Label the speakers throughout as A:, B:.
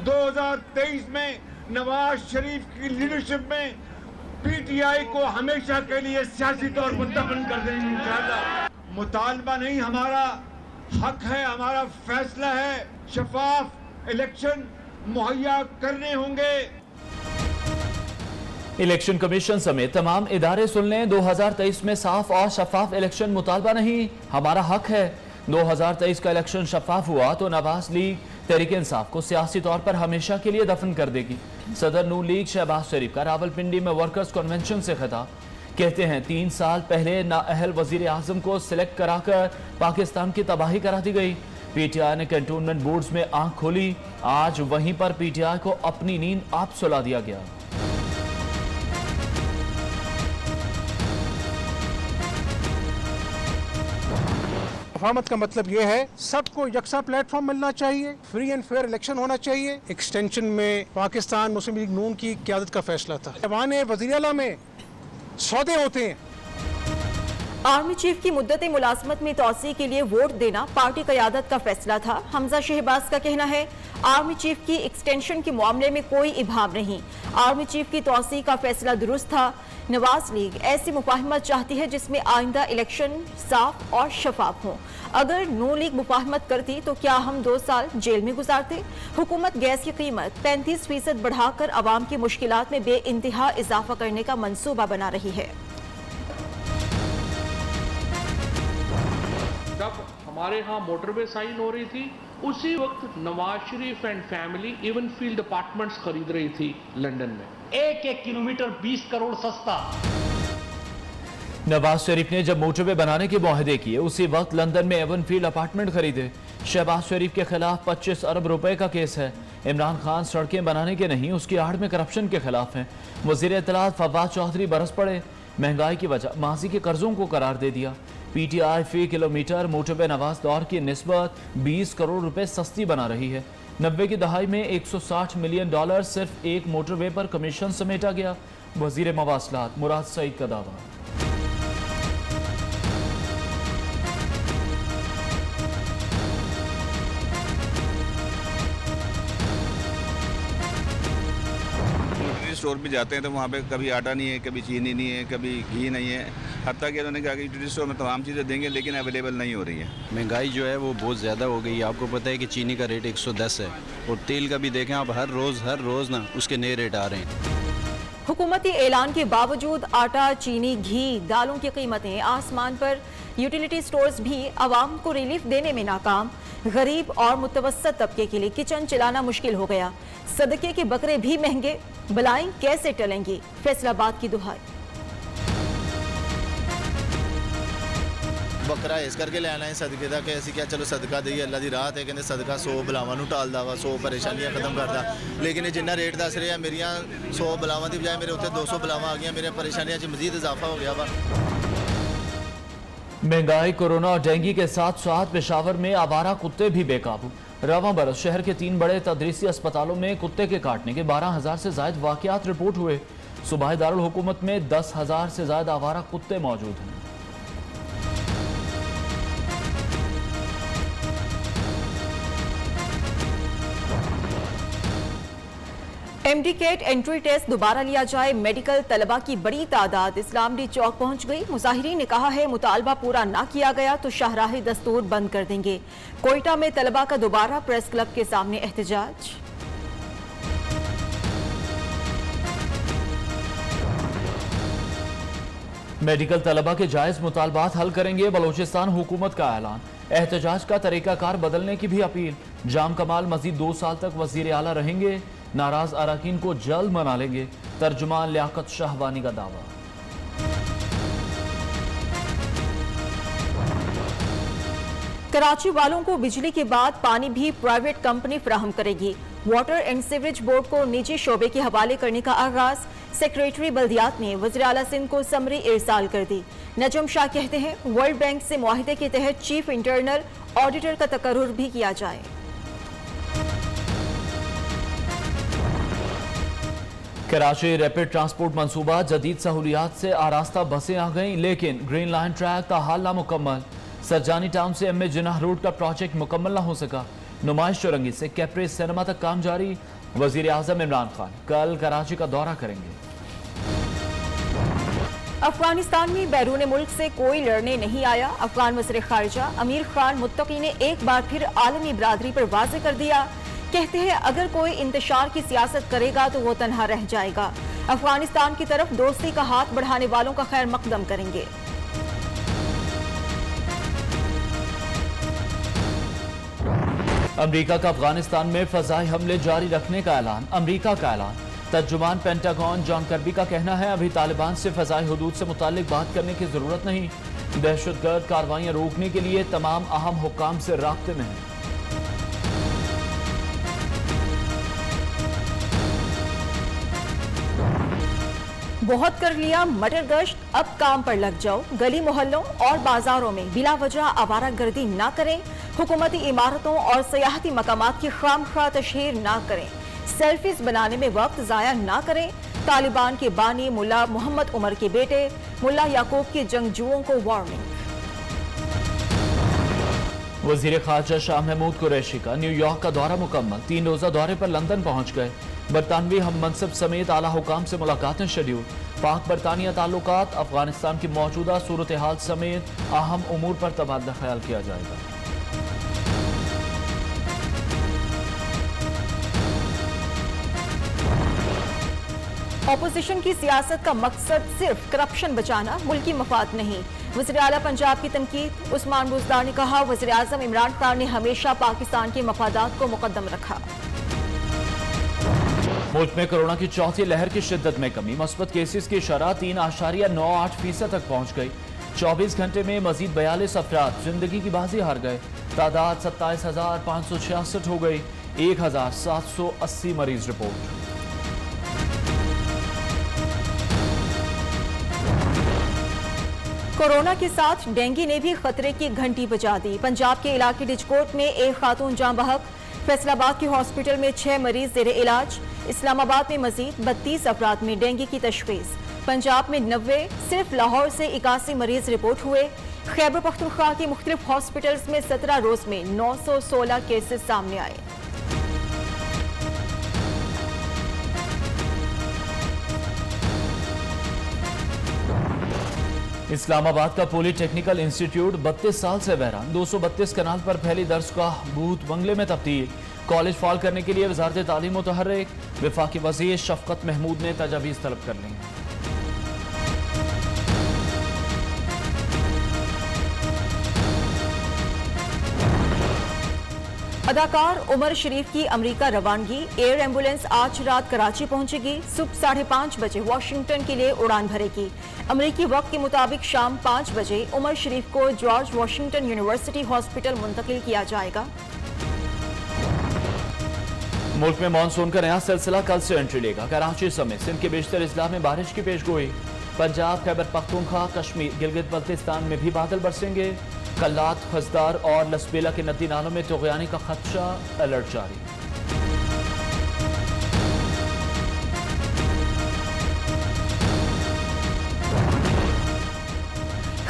A: 2023 में नवाज शरीफ की लीडरशिप में पीटीआई को हमेशा के लिए सियासी तौर पर दफन कर देंगे इंशाअल्लाह। मुतालबा नहीं, हमारा हक है, हमारा फैसला है। शफाफ इलेक्शन मुहैया करने होंगे।
B: इलेक्शन कमीशन समेत तमाम इदारे सुन लें, 2023 में साफ और शफाफ इलेक्शन मुतालबा नहीं, हमारा हक है। 2023 का इलेक्शन शफाफ हुआ तो नवाज लीग तहरीक इंसाफ को सियासी तौर पर हमेशा के लिए दफन कर देगी। सदर नून लीग शहबाज शरीफ का रावलपिंडी में वर्कर्स कन्वेंशन से खिताब, कहते हैं 3 साल पहले नाअहल वजीर आजम को सिलेक्ट कराकर पाकिस्तान की तबाही करा दी गई। पीटीआई ने कैंटोनमेंट बोर्ड्स में आंख खोली, आज वहीं पर पीटीआई को अपनी नींद आप सुला दिया गया।
C: शफाफत का मतलब ये है सबको यकसा प्लेटफॉर्म मिलना चाहिए, फ्री एंड फेयर इलेक्शन होना चाहिए। एक्सटेंशन में पाकिस्तान मुस्लिम लीग नून की क़यादत का फैसला था। ऐवान वज़ीर आला में सौदे होते हैं।
D: आर्मी चीफ की मुद्दत मुलाजमत में तोसी के लिए वोट देना पार्टी क़यादत का फैसला था। हमजा शहबाज का कहना है आर्मी चीफ की एक्सटेंशन के मामले में कोई इबाम नहीं, आर्मी चीफ की तोसी का फैसला दुरुस्त था। नवाज लीग ऐसी मुफाहमत चाहती है जिसमें आइंदा इलेक्शन साफ और शफाफ हो। अगर नून लीग मुफाहमत करती तो क्या हम 2 साल जेल में गुजारते? हुकूमत गैस की कीमत 35% बढ़ाकर आवाम की मुश्किलात में बेइंतहा इजाफा करने का मंसूबा बना रही है।
E: जब हमारे यहाँ मोटरवे साइन हो रही थी, उसी वक्त Nawaz Sharif and family Avenfield apartments खरीद रही थी लंदन में।
F: 1-1 किलोमीटर 20 करोड़ सस्ता।
B: नवाज शरीफ ने जब मोटरवे बनाने के मुआहदे किए, उसी वक्त लंदन में एवन फील्ड अपार्टमेंट खरीदे। शहबाज शरीफ के खिलाफ 25 अरब रुपए का केस है। इमरान खान सड़कें बनाने के नहीं, उसकी आड़ में करप्शन के खिलाफ हैं। वजीर इत्तलात फवाद चौधरी बरस पड़े, महंगाई की वजह माजी के कर्जों को करार दे दिया। पीटीआई फी किलोमीटर मोटरवे नवाज दौर की निस्बत 20 करोड़ रुपए सस्ती बना रही है। 90 की दहाई में $160 मिलियन सिर्फ एक मोटरवे पर कमीशन समेटा गया। वजीर मवासलात मुराद सईद का दावा।
G: स्टोर पे जाते हैं तो वहाँ पे कभी आटा नहीं है, कभी चीनी नहीं है, कभी घी नहीं है। हत्ता कि उन्होंने कहा कि यूटिलिटी स्टोर में तमाम चीज़ें देंगे लेकिन अवेलेबल नहीं हो रही है।
H: महंगाई जो है वो बहुत ज़्यादा हो गई है। आपको पता है कि चीनी का रेट 110 है और तेल का भी देखें आप, हर रोज़ ना उसके नए रेट आ रहे हैं।
D: हुकूमती ऐलान के बावजूद आटा, चीनी, घी, दालों की कीमतें आसमान पर। यूटिलिटी स्टोर्स भी आवाम को रिलीफ देने में नाकाम। गरीब और मुतवस्सत तबके के लिए किचन चलाना मुश्किल हो गया। सदके के बकरे भी महंगे, बलाएं कैसे टलेंगी? फैसलाबाद की दुहाई।
I: बकरा इस करके लेना है सदके का कि असी क्या चलो सदका दईए, अल्लाह दी रात है, कहते सदका 100 बलावां नूं टालदा वा, 100 परेशानियां खत्म करदा। लेकिन जिन्ना रेट दस रहे हैं, मेरियां 100 बलावां की बजाय मेरे उत्ते 200 बलावां आ गई, मेरे परेशानियां च मजीद इजाफा हो गया वा।
B: महंगाई, कोरोना और डेंगू के साथ साथ पेशावर में आवारा कुत्ते भी बेकाबू। रवां बरस शहर के 3 बड़े तदरीसी अस्पतालों में कुत्ते के काटने के 12,000 से ज्यादा वाकयात रिपोर्ट हुए। सूबाई दारुल हुकूमत में 10,000 से ज्यादा आवारा कुत्ते मौजूद हैं।
D: एमडी कैट एंट्री टेस्ट दोबारा लिया जाए। मेडिकल तलबा की बड़ी तादाद इस्लामडी चौक पहुंच गई। मुजाहिरीन ने कहा है मुतालबा पूरा ना किया गया तो शाहराह दस्तूर बंद कर देंगे। कोयटा में तलबा का दोबारा प्रेस क्लब के सामने एहतजाज।
B: मेडिकल तलबा के जायज मुतालबात हल करेंगे, बलोचिस्तान हुकूमत का ऐलान। एहतजाज का तरीकाकार बदलने की भी अपील। जाम कमाल मजीद 2 साल तक वजीर आला रहेंगे, नाराज अराकीन को जल्द मना लेंगे। तर्जुमान लियाकत शाहवानी का दावा।
D: कराची वालों को बिजली के बाद पानी भी प्राइवेट कंपनी फराहम करेगी। वाटर एंड सीवरेज बोर्ड को निजी शोबे के हवाले करने का आगाज। सेक्रेटरी बल्दियात ने वज़ीर आला सिंध को समरी इरसाल कर दी। नजम शाह कहते हैं वर्ल्ड बैंक से मुआहिदे के तहत चीफ इंटरनल ऑडिटर का तकर्रुर भी किया जाए।
B: कराची रैपिड ट्रांसपोर्ट मंसूबा, जदीद सहूलियात से आरास्ता बसें आ गईं, लेकिन ग्रीन लाइन ट्रैक का हाल नामुकम्मल। सरजानी टाउन से एम ए जिनाह रोड का प्रोजेक्ट मुकम्मल न हो सका। नुमाइश चौरंगी से कैप्रे सिनेमा तक काम जारी। वजीर आजम इमरान खान कल कराची का दौरा करेंगे।
D: अफगानिस्तान में बैरून मुल्क से कोई लड़ने नहीं आया। अफगान वज़ीर खारिजा अमीर खान मुत्तकी ने एक बार फिर आलमी बिरादरी पर वाज़ेह कर दिया। कहते हैं अगर कोई इंतशार की सियासत करेगा तो वो तन्हा रह जाएगा। अफगानिस्तान की तरफ दोस्ती का हाथ बढ़ाने वालों का खैर मकदम करेंगे।
B: अमरीका का अफगानिस्तान में फजाई हमले जारी रखने का ऐलान। अमरीका का ऐलान। तर्जुमान पेंटागन जॉन कर्बी का कहना है अभी तालिबान से फजाई हुदूद से मुतालिक बात करने की जरूरत नहीं। दहशतगर्द कार्रवाइयां रोकने के लिए तमाम अहम हुक्काम से राब्ते में है।
D: बहुत कर लिया मटर गश्त, अब काम पर लग जाओ। गली मोहल्लों और बाजारों में बिला वजह आवारागर्दी ना करें। हुकूमती इमारतों और सयाहती मकामात की खामखा तशहीर ना करें। सेल्फीज बनाने में वक्त जाया ना करें। तालिबान के बानी मुल्ला मोहम्मद उमर के बेटे मुल्ला याकूब के जंगजुओं को वार्निंग।
B: वजीर खारजा शाह महमूद कुरैशी का न्यूयॉर्क का दौरा मुकम्मल। 3 रोजा दौरे पर लंदन पहुंच गए। बरतानवी हम मनसब समेत आला हुकाम से मुलाकातें शेड्यूल। पाक बरतानिया ताल्लुकात, अफगानिस्तान की मौजूदा सूरत हाल समेत अहम उमूर पर तबादला ख्याल किया जाएगा।
D: ऑपोजिशन की सियासत का मकसद सिर्फ करप्शन बचाना, मुल्की मफाद नहीं। वज़ीर आला पंजाब की तनकीद। उस्मान बुज़दार ने कहा वज़ीर आज़म इमरान खान ने हमेशा पाकिस्तान के मफादात को मुकद्दम रखा।
B: मुल्क में कोरोना की चौथी लहर की शिद्दत में कमी। मुस्बत केसेस की शरह 3.98% तक पहुंच गई। 24 घंटे में मजीद 42 अफराद जिंदगी की बाजी हार गए। तादाद 27,566 हो गई। 1,780 मरीज रिपोर्ट।
D: कोरोना के साथ डेंगू ने भी खतरे की घंटी बजा दी। पंजाब के इलाके डिजकोट में एक खातून जान बहक। फैसलाबाद के हॉस्पिटल में 6 मरीज जेर इलाज। इस्लामाबाद में मजीद 32 अफराद में डेंगू की तशखीस। पंजाब में 90, सिर्फ लाहौर से 81 मरीज रिपोर्ट हुए। खैबर पख्तूनख्वा के मुख्तलिफ हॉस्पिटल्स में 17 रोज में 916 केसेस सामने आए।
B: इस्लामाबाद का पॉलिटेक्निकल इंस्टीट्यूट 32 साल से बहरान। 232 कनाल पर फैली दरसगाह बूथ बंगले में तब्दील। कॉलेज फाल करने के लिए वजारत तालीम मुतहर्रिक। वफाकी वज़ीर शफकत महमूद ने तजावीज़ तलब कर ली।
D: अदाकार उमर शरीफ की अमेरिका रवानगी। एयर एम्बुलेंस आज रात कराची पहुंचेगी। सुबह 5:30 बजे वाशिंगटन के लिए उड़ान भरेगी। अमेरिकी वक्त के मुताबिक शाम 5 बजे उमर शरीफ को जॉर्ज वाशिंगटन यूनिवर्सिटी हॉस्पिटल मुंतकिल किया जाएगा।
B: मुल्क में मानसून का नया सिलसिला कल से एंट्री लेगा। कराची समेत सिंध के बेशतर अजला में बारिश की पेशगोई। पंजाब, खैबर पख्तूनख्वा, कश्मीर, गिलगित बल्तिस्तान में भी बादल बरसेंगे। कल्लात, हसदार और लसबेला के नदी नालों में तुग़यानी का खदशा, अलर्ट जारी।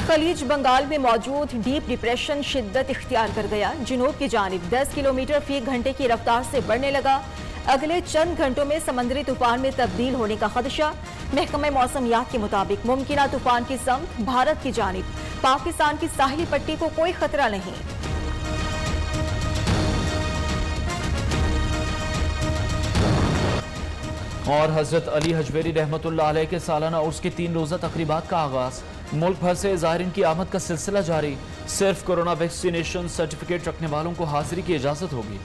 D: खलीज बंगाल में मौजूद डीप डिप्रेशन शिद्दत इख्तियार कर गया। जुनूब की जानिब 10 किलोमीटर फी घंटे की रफ्तार से बढ़ने लगा। अगले चंद घंटों में समंदरी तूफान में तब्दील होने का खदशा। महकमा मौसमियात के मुताबिक मुमकिना तूफान की समत भारत की जानिब। पाकिस्तान की साहिली पट्टी को कोई खतरा नहीं।
B: और हजरत अली हजवेरी रहमतुल्लाह अलैह के सालाना उर्स के 3 रोजा तकरीबात का आगाज। मुल्क भर से ज़ायरीन की आमद का सिलसिला जारी। सिर्फ कोरोना वैक्सीनेशन सर्टिफिकेट रखने वालों को हाजिरी की इजाजत होगी।